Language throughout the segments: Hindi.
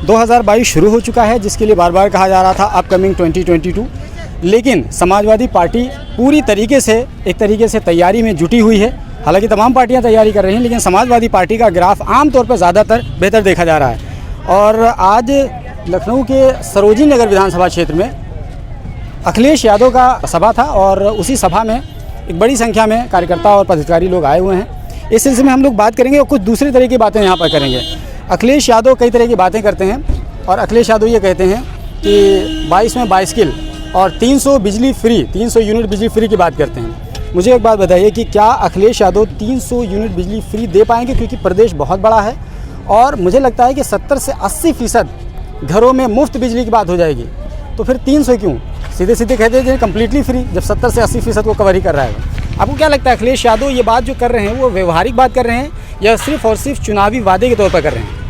2022 शुरू हो चुका है, जिसके लिए बार बार कहा जा रहा था अपकमिंग 2022, लेकिन समाजवादी पार्टी पूरी तरीके से तैयारी में जुटी हुई है। हालांकि तमाम पार्टियां तैयारी कर रही हैं, लेकिन समाजवादी पार्टी का ग्राफ आमतौर पर ज़्यादातर बेहतर देखा जा रहा है। और आज लखनऊ के सरोजिनी नगर विधानसभा क्षेत्र में अखिलेश यादव का सभा था और उसी सभा में एक बड़ी संख्या में कार्यकर्ता और पदाधिकारी लोग आए हुए हैं। इस सिलसिले में हम लोग बात करेंगे और कुछ दूसरी तरह की बातें यहाँ पर करेंगे। अखिलेश यादव कई तरह की बातें करते हैं और अखिलेश यादव ये कहते हैं कि 22 में बाइसिकल और 300 बिजली फ्री, 300 यूनिट बिजली फ्री की बात करते हैं। मुझे एक बात बताइए कि क्या अखिलेश यादव 300 यूनिट बिजली फ्री दे पाएंगे, क्योंकि प्रदेश बहुत बड़ा है और मुझे लगता है कि 70 से 80% घरों में मुफ्त बिजली की बात हो जाएगी। तो फिर 300 क्यों, सीधे सीधे कहते हैं कम्प्लीटली फ्री, जब 70 से 80% को कवर ही कर रहा है। आपको क्या लगता है अखिलेश यादव ये बात जो कर रहे हैं वो व्यवहारिक बात कर रहे हैं या सिर्फ और सिर्फ चुनावी वादे के तौर पर कर रहे हैं?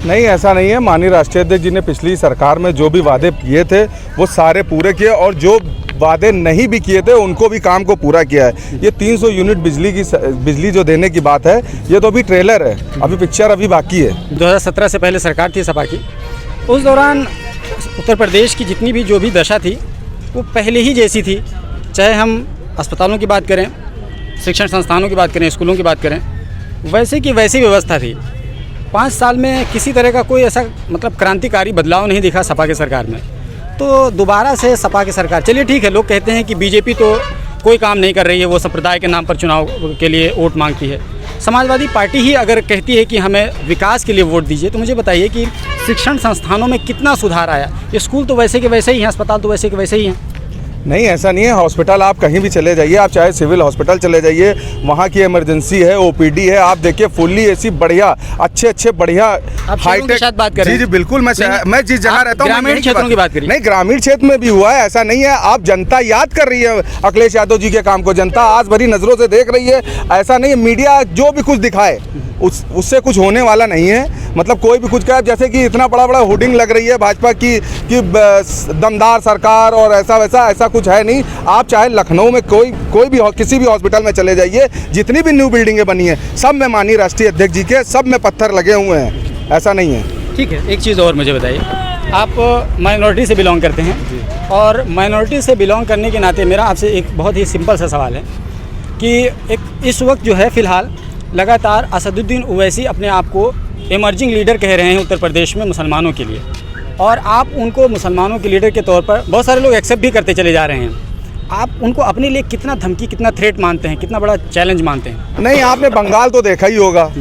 नहीं, ऐसा नहीं है। माननीय राष्ट्रीय अध्यक्ष जी ने पिछली सरकार में जो भी वादे किए थे वो सारे पूरे किए और जो वादे नहीं भी किए थे उनको भी काम को पूरा किया है। ये 300 यूनिट बिजली जो देने की बात है, ये तो अभी ट्रेलर है, अभी पिक्चर अभी बाकी है। 2017 से पहले सरकार थी सपा की, उस दौरान उत्तर प्रदेश की जितनी भी जो भी दशा थी वो पहले ही जैसी थी। चाहे हम अस्पतालों की बात करें, शिक्षण संस्थानों की बात करें, स्कूलों की बात करें, वैसे की वैसी व्यवस्था थी। 5 साल में किसी तरह का कोई ऐसा क्रांतिकारी बदलाव नहीं दिखा सपा की सरकार में। तो दोबारा से सपा की सरकार, चलिए ठीक है, लोग कहते हैं कि बीजेपी तो कोई काम नहीं कर रही है, वो संप्रदाय के नाम पर चुनाव के लिए वोट मांगती है। समाजवादी पार्टी ही अगर कहती है कि हमें विकास के लिए वोट दीजिए, तो मुझे बताइए कि शिक्षण संस्थानों में कितना सुधार आया? ये स्कूल तो वैसे के वैसे ही हैं, अस्पताल तो वैसे के वैसे ही हैं। नहीं, ऐसा नहीं है। हॉस्पिटल आप कहीं भी चले जाइए, आप चाहे सिविल हॉस्पिटल चले जाइए, वहाँ की इमरजेंसी है, ओपीडी है, आप देखिए फुल्ली एसी, बढ़िया अच्छे बढ़िया हाईटेक बात करें। जी बिल्कुल, मैं जिस जगह रहता हूँ ग्रामीण क्षेत्रों की बात करिए। नहीं, ग्रामीण क्षेत्र में भी हुआ है, ऐसा नहीं है। आप जनता याद कर रही है अखिलेश यादव जी के काम को, जनता आज भरी नज़रों से देख रही है। ऐसा नहीं है मीडिया जो भी कुछ दिखाए उससे कुछ होने वाला नहीं है। मतलब कोई भी कुछ कहे, जैसे कि इतना बड़ा होर्डिंग लग रही है भाजपा की कि दमदार सरकार और ऐसा कुछ है नहीं। आप चाहे लखनऊ में कोई भी किसी भी हॉस्पिटल में चले जाइए, जितनी भी न्यू बिल्डिंगें बनी हैं सब में माननीय राष्ट्रीय अध्यक्ष जी के सब में पत्थर लगे हुए हैं, ऐसा नहीं है। ठीक है, एक चीज़ और मुझे बताइए, आप माइनॉरिटी से बिलोंग करते हैं और माइनॉरिटी से बिलोंग करने के नाते मेरा आपसे एक बहुत ही सिंपल सा सवाल है कि एक इस वक्त जो है फ़िलहाल लगातार असदुद्दीन ओवैसी अपने आप को इमर्जिंग लीडर कह रहे हैं उत्तर प्रदेश में मुसलमानों के लिए, और आप उनको मुसलमानों के लीडर के तौर पर बहुत सारे लोग एक्सेप्ट भी करते चले जा रहे हैं। आप उनको अपने लिए कितना धमकी, कितना थ्रेट मानते हैं, कितना बड़ा चैलेंज मानते हैं? नहीं, आपने बंगाल तो देखा ही होगा,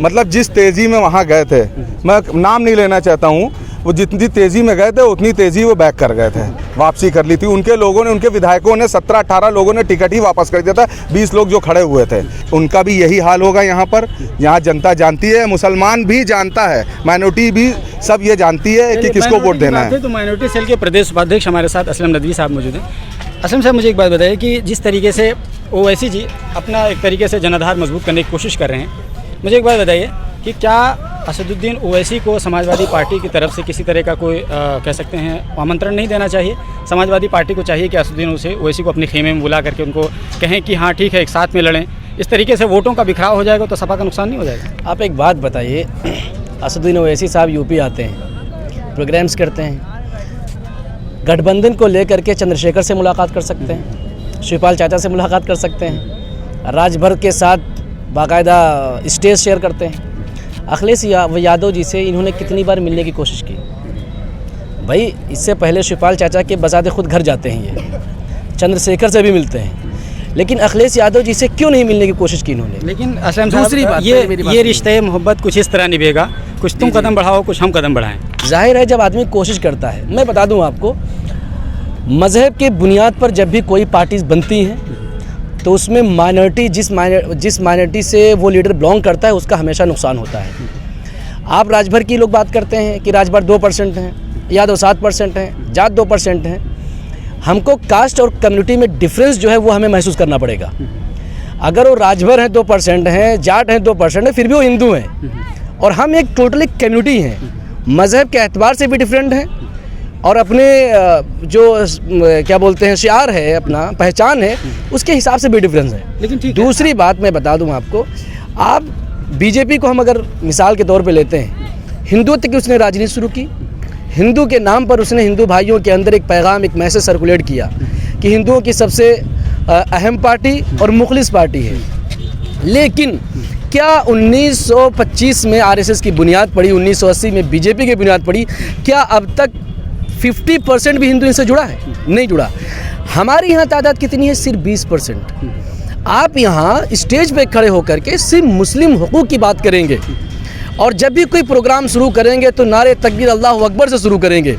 मतलब जिस तेज़ी में वहाँ गए थे, मैं नाम नहीं लेना चाहता हूँ, वो जितनी तेज़ी में गए थे उतनी तेज़ी वो बैक कर गए थे, वापसी कर ली थी। उनके लोगों ने, उनके विधायकों ने 17-18 लोगों ने टिकट ही वापस कर दिया था। 20 लोग जो खड़े हुए थे, उनका भी यही हाल होगा यहाँ पर। यहाँ जनता जानती है, मुसलमान भी जानता है, माइनॉरिटी भी, सब ये जानती है कि किसको वोट देना है। तो माइनॉरिटी सेल के प्रदेश उपाध्यक्ष हमारे साथ असलम नदवी साहब मौजूद हैं। असलम साहब, मुझे एक बात बताइए कि जिस तरीके से ओवैसी जी अपना एक तरीके से जनाधार मजबूत करने की कोशिश कर रहे हैं, मुझे एक बात बताइए कि क्या असदुद्दीन ओवैसी को समाजवादी पार्टी की तरफ से किसी तरह का कोई कह सकते हैं आमंत्रण नहीं देना चाहिए? समाजवादी पार्टी को चाहिए कि असदुद्दीन ओवैसी को अपने खेमे में बुला करके उनको कहें कि हाँ ठीक है, एक साथ में लड़ें। इस तरीके से वोटों का बिखराव हो जाएगा तो सपा का नुकसान नहीं हो जाएगा? आप एक बात बताइए, असदुद्दीन ओवैसी साहब यूपी आते हैं, प्रोग्राम्स करते हैं, गठबंधन को लेकर के चंद्रशेखर से मुलाकात कर सकते हैं, शिवपाल चाचा से मुलाकात कर सकते हैं, राजभर के साथ बाकायदा स्टेज शेयर करते हैं। अखिलेश यादव जी से इन्होंने कितनी बार मिलने की कोशिश की? भाई, इससे पहले शिवपाल चाचा के बजाते खुद घर जाते हैं, ये चंद्रशेखर से भी मिलते हैं, लेकिन अखिलेश यादव जी से क्यों नहीं मिलने की कोशिश की इन्होंने? लेकिन असलम साहब, ये रिश्ते मोहब्बत कुछ इस तरह निभेगा, कुछ तुम कदम बढ़ाओ, कुछ हम कदम बढ़ाएं। जाहिर है, जब आदमी कोशिश करता है। मैं बता दूं आपको, मज़हब के बुनियाद पर जब भी कोई पार्टीज बनती हैं तो उसमें माइनॉरिटी जिस माइनॉरिटी से वो लीडर बिलोंग करता है उसका हमेशा नुकसान होता है। आप राजभर की लोग बात करते हैं कि राजभर 2% हैं, यादव 7% हैं, जाट 2% हैं। हमको कास्ट और कम्युनिटी में डिफरेंस जो है वो हमें महसूस करना पड़ेगा। अगर वो राजभर हैं 2% हैं, जाट हैं 2% हैं, फिर भी वो हिंदू हैं और हम एक टोटली कम्युनिटी हैं। मज़हब के एतबार से भी डिफरेंट हैं और अपने जो क्या बोलते हैं शिआर है, अपना पहचान है, उसके हिसाब से भी डिफरेंस है। लेकिन दूसरी बात मैं बता दूं आपको, आप बीजेपी को हम अगर मिसाल के तौर पे लेते हैं हिंदुत्व की उसने राजनीति शुरू की, हिंदू के नाम पर उसने हिंदू भाइयों के अंदर एक पैगाम, एक मैसेज सर्कुलेट किया कि हिंदुओं की सबसे अहम पार्टी और मुखलिस पार्टी है। लेकिन क्या 1925 में आरएसएस की बुनियाद पड़ी, 1980 में बीजेपी की बुनियाद पड़ी, क्या अब तक 50% भी हिंदू इनसे जुड़ा है? नहीं जुड़ा। हमारे यहाँ तादाद कितनी है? सिर्फ 20%। आप यहाँ स्टेज पे खड़े होकर के सिर्फ मुस्लिम हुकूक की बात करेंगे और जब भी कोई प्रोग्राम शुरू करेंगे तो नारे तकबीर अल्लाह अकबर से शुरू करेंगे।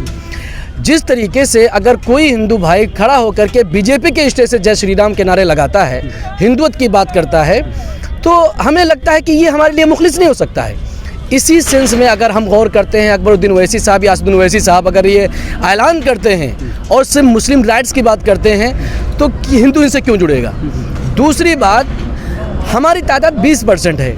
जिस तरीके से अगर कोई हिंदू भाई खड़ा होकर के बीजेपी के स्टेज से जय श्री राम के नारे लगाता है, हिंदुत्व की बात करता है, तो हमें लगता है कि ये हमारे लिए मुखलिस नहीं हो सकता है। इसी सेंस में अगर हम गौर करते हैं, अकबरुद्दीन ओवैसी साहब या असदुद्दीन ओवैसी साहब अगर ये ऐलान करते हैं और सिर्फ मुस्लिम राइट्स की बात करते हैं तो हिंदू इनसे क्यों जुड़ेगा? दूसरी बात, हमारी तादाद 20% है।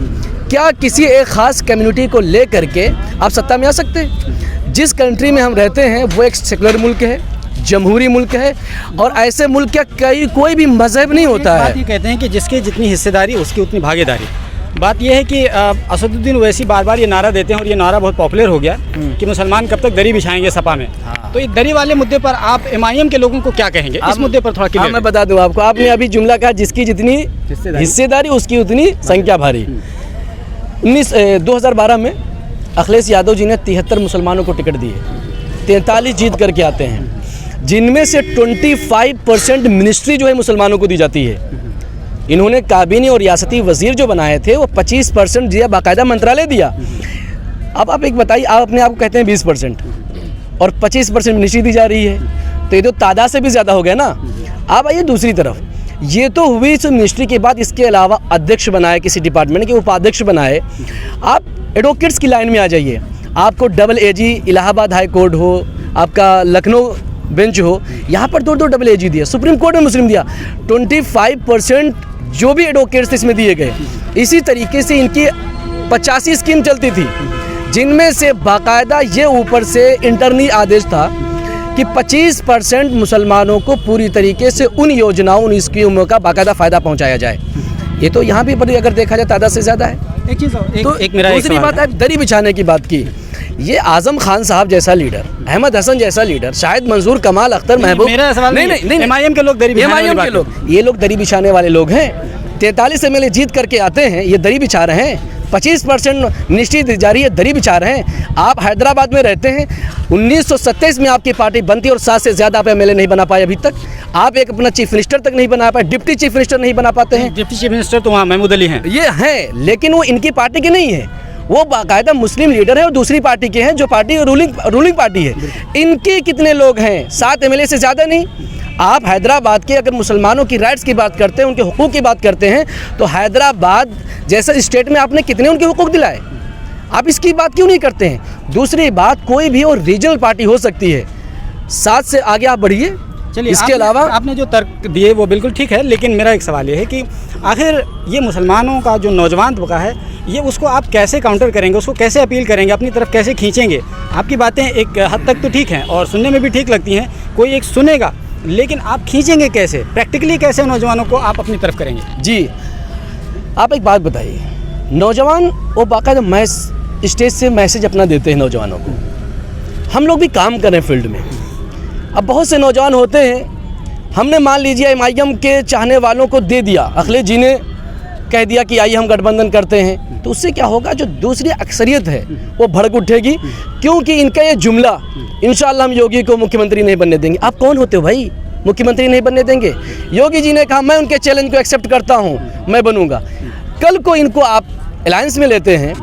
क्या किसी एक ख़ास कम्युनिटी को ले करके आप सत्ता में आ सकते हैं? जिस कंट्री में हम रहते हैं वो एक सेकुलर मुल्क है, जमहूरी मुल्क है और ऐसे मुल्क का कोई भी मज़हब नहीं होता है। बात ये कहते हैं कि जिसकी जितनी हिस्सेदारी उसकी उतनी भागीदारी। बात यह है कि असदुद्दीन ओवैसी बार बार ये नारा देते हैं और ये नारा बहुत पॉपुलर हो गया कि मुसलमान कब तक दरी बिछाएंगे सपा में। तो इस दरी वाले मुद्दे पर आप एमआईएम के लोगों को क्या कहेंगे? इस मुद्दे पर थोड़ा क्लियर। मैं बता दूं आपको, आपने अभी जुमला कहा जिसकी जितनी हिस्सेदारी उसकी उतनी संख्या भारी। 2012 में अखिलेश यादव जी ने 73 मुसलमानों को टिकट दिए, 43 जीत करके आते हैं, जिनमें से 25% मिनिस्ट्री जो है मुसलमानों को दी जाती है। इन्होंने काबीना और रियासती वजीर जो बनाए थे वो 25% दिया, बाकायदा मंत्रालय दिया। अब आप एक बताइए, आप अपने आप को कहते हैं 20% और 25% मिनिस्ट्री दी जा रही है, तो ये तो तादाद से भी ज़्यादा हो गया ना। अब आइए दूसरी तरफ, ये तो हुई इस मिनिस्ट्री के बाद, इसके अलावा अध्यक्ष बनाए किसी डिपार्टमेंट के, उपाध्यक्ष बनाए। आप एडवोकेट्स की लाइन में आ जाइए, आपको डबल एजी इलाहाबाद हाई कोर्ट हो, आपका लखनऊ बेंच हो, यहाँ पर दो डबल एजी दिया, सुप्रीम कोर्ट में मुस्लिम दिया। 25% जो भी एडवोकेट्स इसमें दिए गए। इसी तरीके से इनकी 85 स्कीम चलती थी, जिनमें से बाकायदा ये ऊपर से इंटरनी आदेश था कि 25% मुसलमानों को पूरी तरीके से उन योजनाओं, उन स्कीमों का बाकायदा फ़ायदा पहुंचाया जाए। ये तो यहाँ भी अगर देखा जाए तादाद से ज़्यादा है। एक चीज़ तो एक मेरा दूसरी बात है, दरी बिछाने की बात की। ये आजम खान साहब जैसा लीडर, अहमद हसन जैसा लीडर, शायद मंजूर कमाल अख्तर महबूब, मेरा सवाल नहीं, एमआईएम के लोग दरी बिछाने वाले, एमआईएम के लोग, ये लोग दरी बिछाने वाले लोग हैं। 43 एमएलए जीत करके आते हैं, ये दरी बिछा रहे हैं। 25% मिनिस्ट्री दी जा रही है, दरी बिछा रहे हैं। आप हैदराबाद में रहते हैं, 1927 में आपकी पार्टी बनती और 7 से ज़्यादा आप एमएलए नहीं बना पाए अभी तक। आप एक अपना चीफ मिनिस्टर तक नहीं बना पाए, डिप्टी चीफ मिनिस्टर नहीं बना पाते हैं। डिप्टी चीफ मिनिस्टर तो वहाँ महमूद अली हैं, ये हैं, लेकिन वो इनकी पार्टी के नहीं है, वो बाकायदा मुस्लिम लीडर है और दूसरी पार्टी के हैं, जो पार्टी रूलिंग पार्टी है। इनके कितने लोग हैं? 7 एमएलए से ज़्यादा नहीं। आप हैदराबाद के अगर मुसलमानों की राइट्स की बात करते हैं, उनके हुकूक की बात करते हैं, तो हैदराबाद जैसा स्टेट में आपने कितने उनके हुकूक दिलाए? आप इसकी बात क्यों नहीं करते हैं? दूसरी बात, कोई भी और रीजनल पार्टी हो सकती है, 7 से आगे आप बढ़िए। चलिए, इसके अलावा आपने जो तर्क दिए वो बिल्कुल ठीक है, लेकिन मेरा एक सवाल ये है कि आखिर ये मुसलमानों का जो नौजवान तबका है, ये उसको आप कैसे काउंटर करेंगे, उसको कैसे अपील करेंगे, अपनी तरफ कैसे खींचेंगे? आपकी बातें एक हद तक तो ठीक हैं और सुनने में भी ठीक लगती हैं, कोई एक सुनेगा, लेकिन आप खींचेंगे कैसे? प्रैक्टिकली कैसे नौजवानों को आप अपनी तरफ करेंगे? जी, आप एक बात बताइए, नौजवान वो बाकायदा स्टेज से मैसेज अपना देते हैं नौजवानों को। हम लोग भी काम कर रहे हैं फील्ड में। अब बहुत से नौजवान होते हैं, हमने मान लीजिए एमआईएम के चाहने वालों को दे दिया, अखिलेश जी ने कह दिया कि आइए हम गठबंधन करते हैं, तो उससे क्या होगा? जो दूसरी अक्सरियत है वो भड़क उठेगी, क्योंकि इनका ये जुमला, इंशाअल्लाह हम योगी को मुख्यमंत्री नहीं बनने देंगे। आप कौन होते हो भाई, मुख्यमंत्री नहीं बनने देंगे? योगी जी ने कहा मैं उनके चैलेंज को एक्सेप्ट करता हूँ, मैं बनूंगा। कल को इनको आप अलायंस में लेते हैं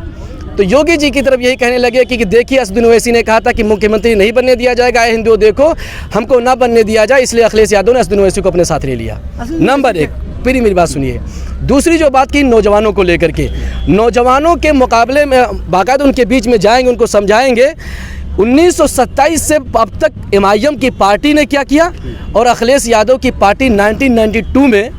तो योगी जी की तरफ यही कहने लगे कि देखिए असदुद्दीन ओवैसी ने कहा था कि मुख्यमंत्री नहीं बनने दिया जाएगा, हिंदुओं देखो हमको ना बनने दिया जाए, इसलिए अखिलेश यादव ने असदुद्दीन ओवैसी को अपने साथ ले लिया। नंबर 1। फिर मेरी बात सुनिए, दूसरी जो बात की नौजवानों को लेकर के, नौजवानों के मुकाबले में बाकायदा उनके बीच में जाएंगे, उनको समझाएंगे 1927 से अब तक एमआईएम की पार्टी ने क्या किया और अखिलेश यादव की पार्टी 1992 में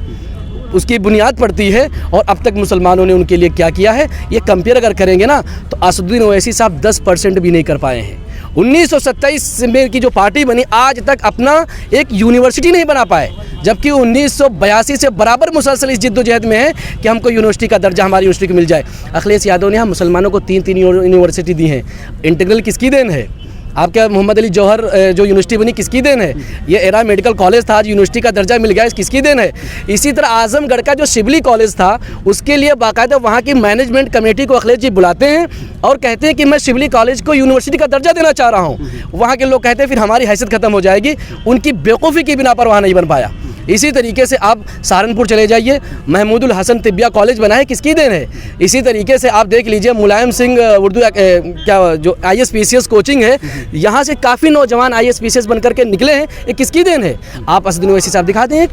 उसकी बुनियाद पड़ती है और अब तक मुसलमानों ने उनके लिए क्या किया है, ये कंपेयर अगर करेंगे ना तो असदुद्दीन ओवैसी साहब 10% भी नहीं कर पाए हैं 1927 में की जो पार्टी बनी आज तक अपना एक यूनिवर्सिटी नहीं बना पाए, जबकि 1982 से बराबर मुसलसल इस जिद्दोजहद में है कि हमको यूनिवर्सिटी का दर्जा हमारी यूनिवर्सिटी को मिल जाए। अखिलेश यादव ने हम मुसलमानों को 3 यूनिवर्सिटी दी हैं। इंटीग्रल किसकी देन है? आपके मोहम्मद अली जौहर जो यूनिवर्सिटी बनी किसकी देन है? ये एरा मेडिकल कॉलेज था, आज यूनिवर्सिटी का दर्जा मिल गया, किसकी देन है? इसी तरह आजमगढ़ का जो शिबली कॉलेज था उसके लिए बाकायदा वहाँ की मैनेजमेंट कमेटी को अखिलेश जी बुलाते हैं और कहते हैं कि मैं शिबली कॉलेज को यूनिवर्सिटी का दर्जा देना चाह रहा हूँ। वहाँ के लोग कहते हैं फिर हमारी हैसियत ख़त्म हो जाएगी। उनकी बेवकूफ़ी की बिना पर वहाँ नहीं बन पाया। इसी तरीके से आप सहारनपुर चले जाइए, महमूदुल हसन तिब्बिया कॉलेज बना है, किसकी देन है? इसी तरीके से आप देख लीजिए मुलायम सिंह उर्दू क्या जो ISPCS कोचिंग है, यहाँ से काफ़ी नौजवान ISPCS बन करके निकले हैं, ये किसकी देन है? आप असदुद्दीन ओवैसी साहब दिखा दें,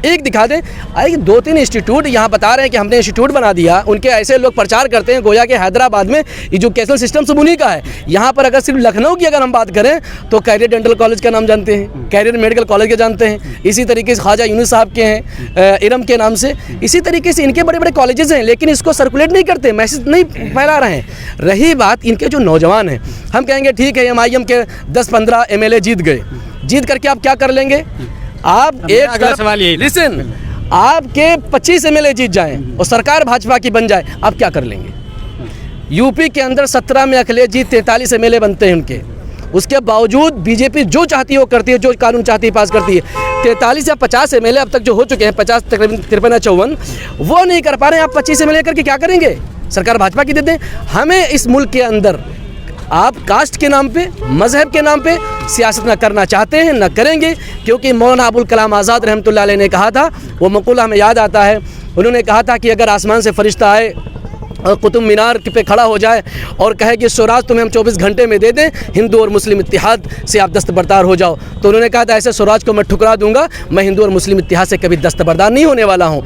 एक दिखा दें। अरे 2-3 इंस्टीट्यूट यहाँ बता रहे हैं कि हमने इंस्टीट्यूट बना दिया, उनके ऐसे लोग प्रचार करते हैं गोया के हैदराबाद में एजुकेशनल सिस्टम सब उन्हीं का है। यहाँ पर अगर सिर्फ लखनऊ की अगर हम बात करें तो कैरियर डेंटल कॉलेज का नाम जानते हैं, कैरियर मेडिकल कॉलेज के जानते हैं, इसी तरीके से ख्वाजा यूनुस साहब के हैं इरम के नाम से। इसी तरीके से इनके बड़े बड़े कॉलेजेस हैं, लेकिन इसको सर्कुलेट नहीं करते, मैसेज नहीं फैला रहे हैं। रही बात इनके जो नौजवान हैं, हम कहेंगे ठीक है MIM के 10-15 MLA जीत गए, जीत करके आप क्या कर लेंगे? आप एक सवाल यही लिसन, आपके 25 MLA जीत जाएं और सरकार भाजपा की बन जाए, आप क्या कर लेंगे? यूपी के अंदर 17 में अखिलेश जी 43 MLA बनते हैं उनके, उसके बावजूद बीजेपी जो चाहती है वो करती है, जो कानून चाहती है पास करती है। 43 या 50 MLA अब तक जो हो चुके हैं, 50 तकरीबन 53 या 54, वो नहीं कर पा रहे हैं। आप 25 MLA करके क्या करेंगे? सरकार भाजपा की दे दें। हमें इस मुल्क के अंदर आप कास्ट के नाम पे, मजहब के नाम पे सियासत न करना चाहते हैं, न करेंगे, क्योंकि मौलाना अबुल कलाम आज़ाद रहमतुल्लाह अलैह ने कहा था, वो मक़ूला हमें याद आता है, उन्होंने कहा था कि अगर आसमान से फरिश्ता आए और कुतुब मीनार पे खड़ा हो जाए और कहे कि स्वराज तुम्हें हम 24 घंटे में दे दें, हिंदू और मुस्लिम इत्तिहाद से आप दस्तबरदार हो जाओ, तो उन्होंने कहा था ऐसे स्वराज को मैं ठुकरा दूंगा, मैं हिंदू और मुस्लिम इत्तिहाद से कभी दस्तबरदार नहीं होने वाला हूँ।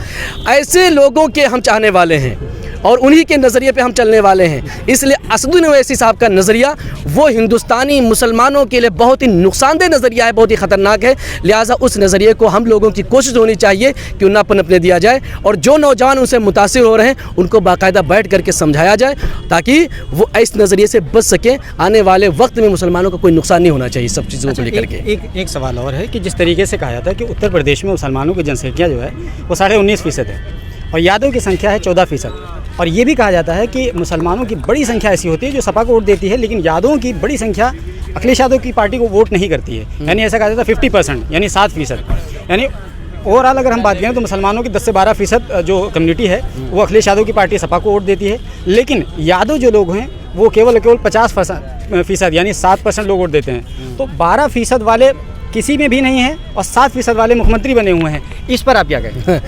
ऐसे लोगों के हम चाहने वाले हैं और उन्हीं के नज़रिए पे हम चलने वाले हैं। इसलिए असदुद्दीन ओवैसी साहब का नज़रिया वो हिंदुस्तानी मुसलमानों के लिए बहुत ही नुकसानदेह नज़रिया है, बहुत ही ख़तरनाक है। लिहाजा उस नज़रिए को हम लोगों की कोशिश होनी चाहिए कि उन्हें पनपने दिया जाए और जो नौजवान उनसे मुतासिर हो रहे हैं उनको बाकायदा बैठ करके समझाया जाए ताकि वो इस नज़रिए से बच सकें। आने वाले वक्त में मुसलमानों को कोई नुकसान नहीं होना चाहिए सब चीज़ों को लेकर के। एक सवाल और है कि जिस तरीके से कहा जाता है कि उत्तर प्रदेश में मुसलमानों की जनसंख्या जो है वो 19.5% है और यादव की संख्या है 14%। और ये भी कहा जाता है कि मुसलमानों की बड़ी संख्या ऐसी होती है जो सपा को वोट देती है, लेकिन यादवों की बड़ी संख्या अखिलेश यादव की पार्टी को वोट नहीं करती है। यानी ऐसा कहा जाता है 50%, यानी 7%। यानी ओवरऑल अगर हम बात करें तो मुसलमानों की 10 से 12% जो कम्युनिटी है वो अखिलेश यादव की पार्टी सपा को वोट देती है, लेकिन यादव जो लोग हैं वो केवल 50% यानी 7% लोग वोट देते हैं। तो 12% वाले किसी में भी नहीं है और 7% वाले मुख्यमंत्री बने हुए हैं। इस पर आप क्या कहें?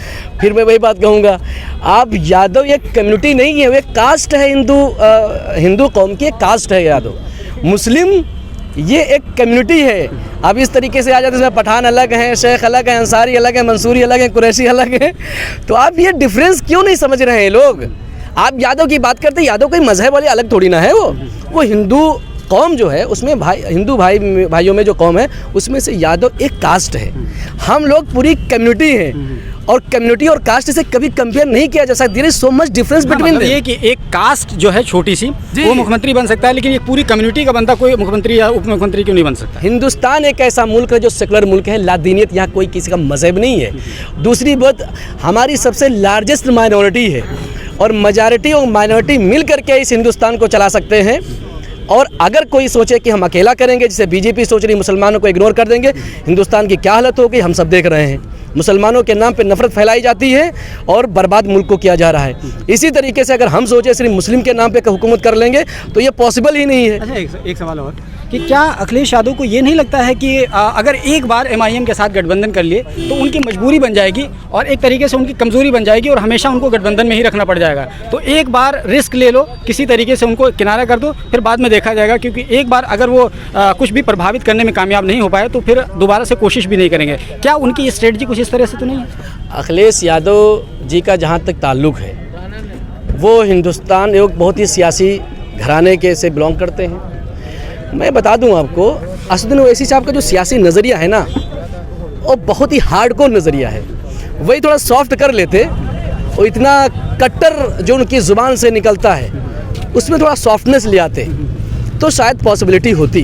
फिर मैं वही बात कहूँगा, आप यादव एक कम्युनिटी नहीं है, वो एक कास्ट है, हिंदू कौम की एक कास्ट है यादव। मुस्लिम ये एक कम्युनिटी है। अब इस तरीके से आ जाते हैं पठान अलग हैं, शेख अलग हैं, अंसारी अलग हैं, मंसूरी अलग हैं, कुरैशी अलग हैं, तो आप ये डिफरेंस क्यों नहीं समझ रहे हैं लोग? आप यादव की बात करते हैं, यादव कोई मजहब वाले अलग थोड़ी ना है, वो हिंदू कौम जो है उसमें हिंदू भाइयों में जो कौम है उसमें से यादव एक कास्ट है। हम लोग पूरी कम्युनिटी हैं और कम्युनिटी और कास्ट से कभी कंपेयर नहीं किया जा सकता। There is so much difference between ये कि एक कास्ट जो है छोटी सी वो मुख्यमंत्री बन सकता है, लेकिन एक पूरी कम्युनिटी का बंदा कोई मुख्यमंत्री या उप मुख्यमंत्री क्यों नहीं बन सकता? हिंदुस्तान एक ऐसा मुल्क है जो सेकुलर मुल्क है, लादीनियत यहाँ कोई किसी का मजहब नहीं है। दूसरी बात, हमारी सबसे लार्जेस्ट माइनॉरिटी है और मेजॉरिटी और माइनॉरिटी मिल करके इस हिंदुस्तान को चला सकते हैं। और अगर कोई सोचे कि हम अकेला करेंगे, जैसे बीजेपी सोच रही मुसलमानों को इग्नोर कर देंगे, हिंदुस्तान की क्या हालत होगी हम सब देख रहे हैं। मुसलमानों के नाम पे नफरत फैलाई जाती है और बर्बाद मुल्क को किया जा रहा है। इसी तरीके से अगर हम सोचे सिर्फ मुस्लिम के नाम पे हुकूमत कर लेंगे तो ये पॉसिबल ही नहीं है। अच्छा, एक सवाल और कि क्या अखिलेश यादव को ये नहीं लगता है कि अगर एक बार MIM के साथ गठबंधन कर लिए तो उनकी मजबूरी बन जाएगी और एक तरीके से उनकी कमज़ोरी बन जाएगी और हमेशा उनको गठबंधन में ही रखना पड़ जाएगा? तो एक बार रिस्क ले लो, किसी तरीके से उनको किनारा कर दो, फिर बाद में देखा जाएगा, क्योंकि एक बार अगर वो कुछ भी प्रभावित करने में कामयाब नहीं हो पाए तो फिर दोबारा से कोशिश भी नहीं करेंगे। क्या उनकी ये स्ट्रेटजी कुछ इस तरह से तो नहीं है? अखिलेश यादव जी का जहाँ तक ताल्लुक़ है वो हिंदुस्तान एक बहुत ही सियासी घराने के से बिलोंग करते हैं। मैं बता दूं आपको, असदुद्दीन ओवैसी साहब का जो सियासी नज़रिया है ना वो बहुत ही हार्डकोर नज़रिया है। वही थोड़ा सॉफ्ट कर लेते, वो इतना कट्टर जो उनकी ज़ुबान से निकलता है उसमें थोड़ा सॉफ्टनेस ले आते तो शायद पॉसिबिलिटी होती।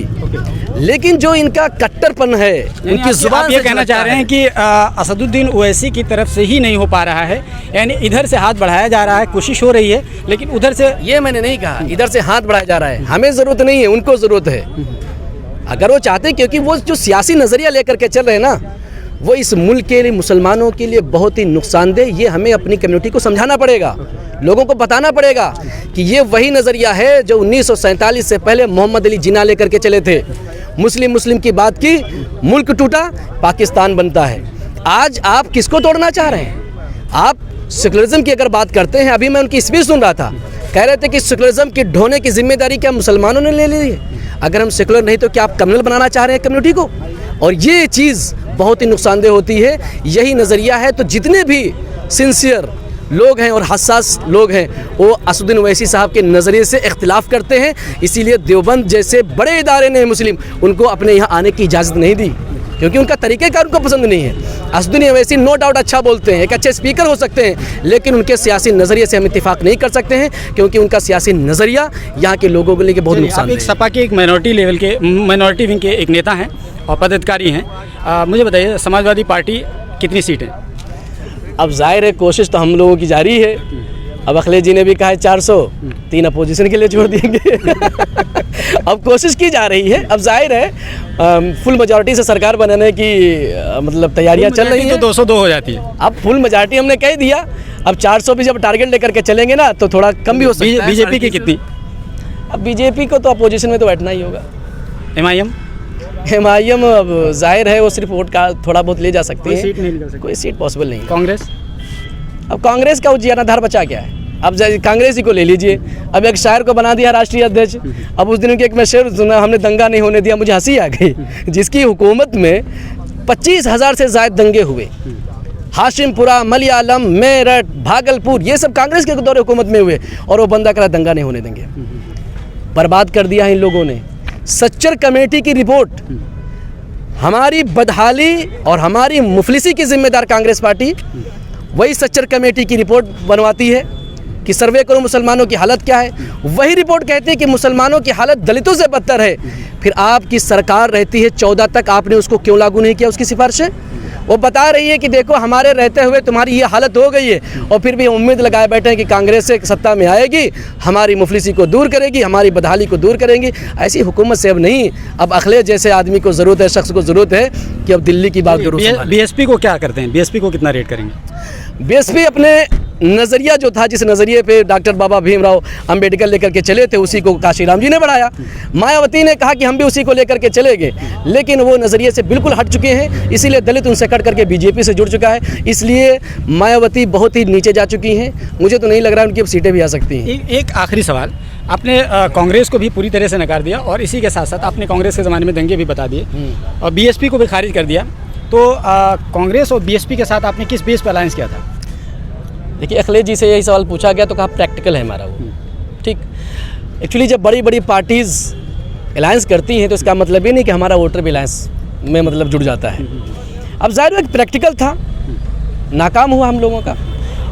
लेकिन जो इनका कट्टरपन है, उनकी जुबान आप ये कहना चाह रहे हैं कि असदुद्दीन ओवैसी की तरफ से ही नहीं हो पा रहा है, यानी इधर से हाथ बढ़ाया जा रहा है, कोशिश हो रही है, लेकिन उधर से ये मैंने नहीं कहा इधर से हाथ बढ़ाया जा रहा है। हमें ज़रूरत नहीं है, उनको ज़रूरत है। अगर वो चाहते, क्योंकि वो जो सियासी नज़रिया लेकर के चल रहे हैं ना, वो इस मुल्क के लिए, मुसलमानों के लिए बहुत ही नुकसानदेह। ये हमें अपनी कम्युनिटी को समझाना पड़ेगा, लोगों को बताना पड़ेगा कि ये वही नज़रिया है जो 1947 से पहले मोहम्मद अली जिन्ना लेकर के चले थे। मुस्लिम की बात की, मुल्क टूटा, पाकिस्तान बनता है। आज आप किसको तोड़ना चाह रहे हैं? आप सेकुलरिज्म की अगर बात करते हैं, अभी मैं उनकी स्पीच सुन रहा था, कह रहे थे कि सेकुलरिज्म की ढोने की जिम्मेदारी क्या मुसलमानों ने ले ली है? अगर हम सेकुलर नहीं तो क्या आप कम्युनल बनाना चाह रहे हैं कम्युनिटी को? और ये चीज़ बहुत ही नुकसानदेह होती है। यही नज़रिया है। तो जितने भी सिंसियर लोग हैं और हसास लोग हैं, वो असदुद्दीन ओवैसी साहब के नज़रिए से इख्तिलाफ करते हैं। इसीलिए देवबंद जैसे बड़े इदारे ने मुस्लिम उनको अपने यहाँ आने की इजाज़त नहीं दी, क्योंकि उनका तरीक़ेकार उनको पसंद नहीं है। असदुद्दीन ओवैसी नो डाउट अच्छा बोलते हैं, एक अच्छे स्पीकर हो सकते हैं, लेकिन उनके सियासी नज़रिए से हम इत्तेफाक नहीं कर सकते हैं, क्योंकि उनका सियासी नज़रिया यहाँ के लोगों को लेकर बहुत नुकसान है। एक सपा के एक माइनॉरिटी विंग के एक नेता हैं और पदाधिकारी हैं। मुझे बताइए, समाजवादी पार्टी कितनी सीटें? अब जाहिर है कोशिश तो हम लोगों की जारी है। अब अखिलेश जी ने भी कहा है 400, 3 अपोजिशन के लिए छोड़ देंगे। अब कोशिश की जा रही है। अब जाहिर है फुल मेजॉरिटी से सरकार बनाने की मतलब तैयारियां चल रही हैं। तो 202 हो जाती है। अब फुल मेजॉरिटी हमने कह दिया। अब 400 भी जब टारगेट लेकर के चलेंगे ना, तो थोड़ा कम भी हो सकता है। बीजेपी की कितनी? अब बीजेपी को तो अपोजिशन में तो बैठना ही होगा। एमआईएम अब जाहिर है वो सिर्फ वोट का थोड़ा बहुत ले जा सकती है, सीट नहीं निकल सकती, कोई सीट पॉसिबल नहीं है। कांग्रेस? अब कांग्रेस का उजियानाधार बचा क्या है? अब कांग्रेस ही को ले लीजिए। अब एक शायर को बना दिया राष्ट्रीय अध्यक्ष। अब उस दिन उनके एक मैं शेर सुना, हमने दंगा नहीं होने दिया, मुझे हंसी आ गई। जिसकी हुकूमत में 25,000 से ज़्यादा दंगे हुए, हाशिमपुरा, मलयालम, मेरठ, भागलपुर, ये सब कांग्रेस के दौरे हुकूमत में हुए, और वो बंदा करा दंगा नहीं होने देंगे। बर्बाद कर दिया है इन लोगों ने। सच्चर कमेटी की रिपोर्ट, हमारी बदहाली और हमारी मुफलिसी की जिम्मेदार कांग्रेस पार्टी, वही सच्चर कमेटी की रिपोर्ट बनवाती है कि सर्वे करो मुसलमानों की हालत क्या है। वही रिपोर्ट कहती है कि मुसलमानों की हालत दलितों से बदतर है। फिर आपकी सरकार रहती है 14 तक, आपने उसको क्यों लागू नहीं किया उसकी सिफारिशें? वो बता रही है कि देखो हमारे रहते हुए तुम्हारी ये हालत हो गई है, और फिर भी उम्मीद लगाए बैठे हैं कि कांग्रेस से सत्ता में आएगी, हमारी मुफलिसी को दूर करेगी, हमारी बदहाली को दूर करेंगी। ऐसी हुकूमत से अब नहीं, अब अखिलेश जैसे आदमी को ज़रूरत है, शख्स को ज़रूरत है कि अब दिल्ली की बात करो। बीएसपी को क्या करते हैं? बीएसपी को कितना रेट करेंगे? बीएसपी अपने नज़रिया जो था, जिस नज़रिए पे डॉक्टर बाबा भीमराव अंबेडकर लेकर के चले थे, उसी को काशीराम जी ने बढ़ाया। मायावती ने कहा कि हम भी उसी को लेकर के चलेंगे, लेकिन वो नज़रिए से बिल्कुल हट चुके हैं। इसीलिए दलित उनसे कट करके बीजेपी से जुड़ चुका है। इसलिए मायावती बहुत ही नीचे जा चुकी हैं। मुझे तो नहीं लग रहा उनकी अब सीटें भी आ सकती हैं। एक आखिरी सवाल, आपने कांग्रेस को भी पूरी तरह से नकार दिया, और इसी के साथ साथ आपने कांग्रेस के ज़माने में दंगे भी बता दिए, और बीएसपी को भी खारिज कर दिया। तो कांग्रेस और बीएसपी के साथ आपने किस बेस पर अलायंस किया था? देखिए, अखिलेश जी से यही सवाल पूछा गया तो कहा प्रैक्टिकल है हमारा वो। ठीक, एक्चुअली जब बड़ी बड़ी पार्टीज़ अलायंस करती हैं तो इसका मतलब ये नहीं कि हमारा वोटर भी अलायंस में मतलब जुड़ जाता है। अब जाहिर है प्रैक्टिकल था, नाकाम हुआ हम लोगों का।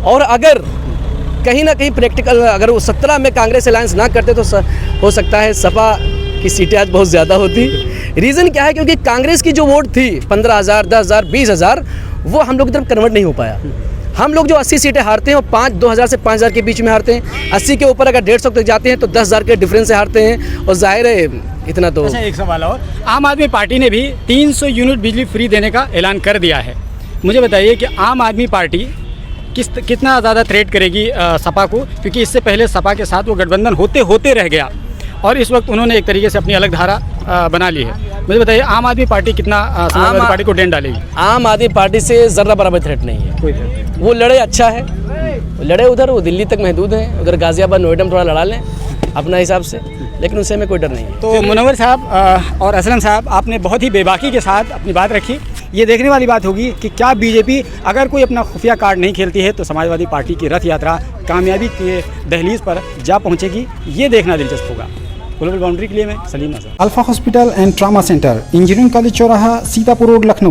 और अगर कहीं ना कहीं प्रैक्टिकल, अगर वो 17 में कांग्रेस अलायंस ना करते तो हो सकता है सपा की सीटें आज बहुत ज़्यादा होती। रीज़न क्या है? क्योंकि कांग्रेस की जो वोट थी 15,000, 10,000, 20,000, वो हम लोग की तरफ कन्वर्ट नहीं हो पाया। हम लोग जो 80 सीटें हारते हैं वो 2,000 से 5,000 के बीच में हारते हैं। 80 के ऊपर अगर 150 तक जाते हैं तो 10,000 के डिफरेंस से हारते हैं। और जाहिर है इतना तो। अच्छा, एक सवाल और, आम आदमी पार्टी ने भी 300 यूनिट बिजली फ्री देने का ऐलान कर दिया है। मुझे बताइए कि आम आदमी पार्टी कितना ज़्यादा थ्रेट करेगी सपा को, क्योंकि इससे पहले सपा के साथ वो गठबंधन होते होते रह गया, और इस वक्त उन्होंने एक तरीके से अपनी अलग धारा बना ली है। मुझे बताइए, आम आदमी पार्टी कितना समाजवादी पार्टी को डेंट डालेगी? आम आदमी पार्टी से ज़र्रा बराबर थ्रेट नहीं है। कोई थ्रेट? वो लड़े, अच्छा है, वो लड़े उधर, वो दिल्ली तक महदूद हैं, उधर गाज़ियाबाद, नोएडा में थोड़ा लड़ा लें अपना हिसाब से, लेकिन उससे हमें कोई डर नहीं है। तो मुनव्वर साहब और असलम साहब, आपने बहुत ही बेबाकी के साथ अपनी बात रखी। ये देखने वाली बात होगी कि क्या बीजेपी अगर कोई अपना खुफिया कार्ड नहीं खेलती है तो समाजवादी पार्टी की रथ यात्रा कामयाबी के दहलीज पर जा पहुंचेगी, ये देखना दिलचस्प होगा। ग्लोबल बाउंड्री के लिए मैं सलीम नज़र। Alpha hospital and trauma centre, engineering college चौराहा, सीतापुर रोड, लखनऊ।